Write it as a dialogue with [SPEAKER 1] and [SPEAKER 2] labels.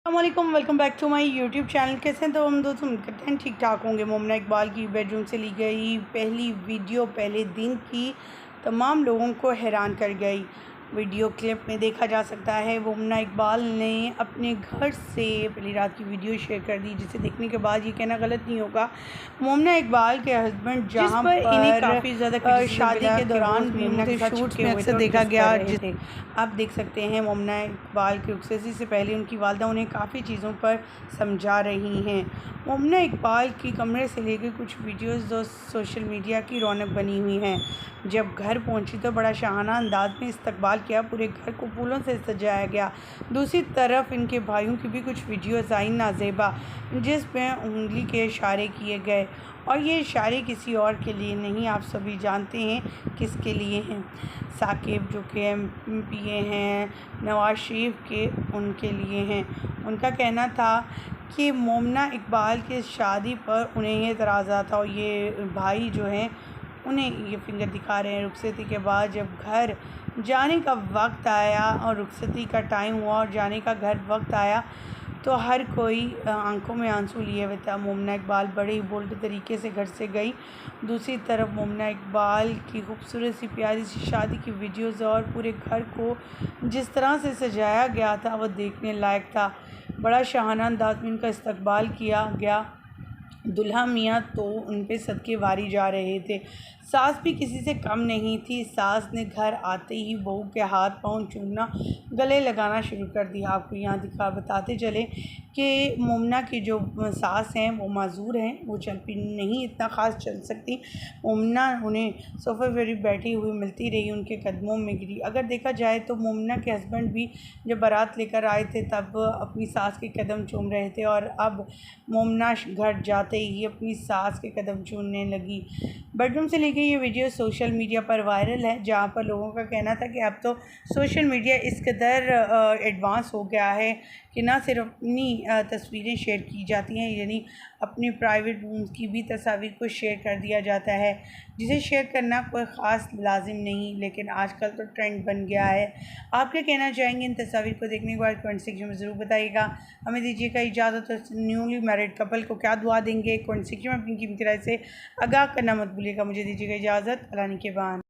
[SPEAKER 1] अस्सलामुअलैकुम, welcome back to my YouTube channel. कैसे हैं तो हम दोस्त उम्मीद करते हैं ठीक ठाक होंगे। मोमना इकबाल की बेडरूम से ली गई पहली वीडियो पहले दिन की तमाम लोगों को हैरान कर गई। वीडियो क्लिप में देखा जा सकता है मोमना इकबाल ने अपने घर से पहली रात की वीडियो शेयर कर दी, जिसे देखने के बाद ये कहना गलत नहीं होगा मोमना इकबाल के हस्बैंड जहां पर इन्हें काफ़ी ज़्यादा शादी के दौरान मोमना के शूट्स में अक्सर देखा गया। आप देख सकते हैं मोमना इकबाल की रुखसती से पहले उनकी वालदा उन्हें काफ़ी चीज़ों पर समझा रही हैं। मोमना इकबाल की कमरे से लेकर कुछ वीडियोस जो सोशल मीडिया की रौनक बनी हुई हैं। जब घर पहुंची तो बड़ा शाहाना अंदाज में इस्तकबाल किया, पूरे घर को फूलों से सजाया गया। दूसरी तरफ इनके भाइयों की भी कुछ वीडियोस आई नाज़ेबा, जिसमें उंगली के इशारे किए गए, और ये इशारे किसी और के लिए नहीं, आप सभी जानते हैं किसके लिए हैं। साकिब जो कि MPA हैं नवाज शरीफ के, उनके लिए हैं। उनका कहना था कि मोमना इकबाल की शादी पर उन्हें ये एतराज़ात था, और ये भाई जो हैं उन्हें ये फिंगर दिखा रहे हैं। रुखसती के बाद जब घर जाने का वक्त आया और रुखसती का टाइम हुआ और जाने का घर वक्त आया तो हर कोई आंखों में आंसू लिए हुए था। मोमना इकबाल बड़े ही बोल्ड तरीके से घर से गई। दूसरी तरफ मोमना इकबाल की खूबसूरत सी प्यारी सी शादी की वीडियोस और पूरे घर को जिस तरह से सजाया गया था वो देखने लायक था। बड़ा शाहाना अंदाज में इनका इस्तकबाल किया गया। दुल्हा मियाँ तो उन पे सदके वारी जा रहे थे। सास भी किसी से कम नहीं थी। सास ने घर आते ही बहू के हाथ पाँव चूमना, गले लगाना शुरू कर दिया। आपको यहाँ बताते चले कि मोमना की जो सास हैं वो माजूर हैं, वो चल फिर नहीं इतना ख़ास चल सकती। मोमना उन्हें सोफ़े पर बैठी हुई मिलती रही, उनके कदमों में गिरी। अगर देखा जाए तो मोमना के हस्बैंड भी जब बारात लेकर आए थे तब अपनी सास के कदम चूम रहे थे, और अब मोमना घर जाते ही अपनी सास के कदम चूमने लगी। बेडरूम से ली गई ये वीडियो सोशल मीडिया पर वायरल है, जहां पर लोगों का कहना था कि अब तो सोशल मीडिया इस कदर एडवांस हो गया है कि ना सिर्फ अपनी तस्वीरें शेयर की जाती हैं, यानी अपनी प्राइवेट रूम्स की भी तस्वीर को शेयर कर दिया जाता है, जिसे शेयर करना कोई ख़ास लाजिम नहीं, लेकिन आजकल तो ट्रेंड बन गया है। आप क्या कहना चाहेंगे इन तस्वीर को देखने के बाद? कमेंट सेक्शन में ज़रूर बताइएगा। हमें दीजिएगा इजाज़त। न्यूली मैरिड कपल को क्या दुआ देंगे? कमेंट सेक्शन में अपनी कीमती राय से आगाह करना मत भूलिएगा। मुझे दीजिएगा इजाज़त। अल्लाह निगहबान।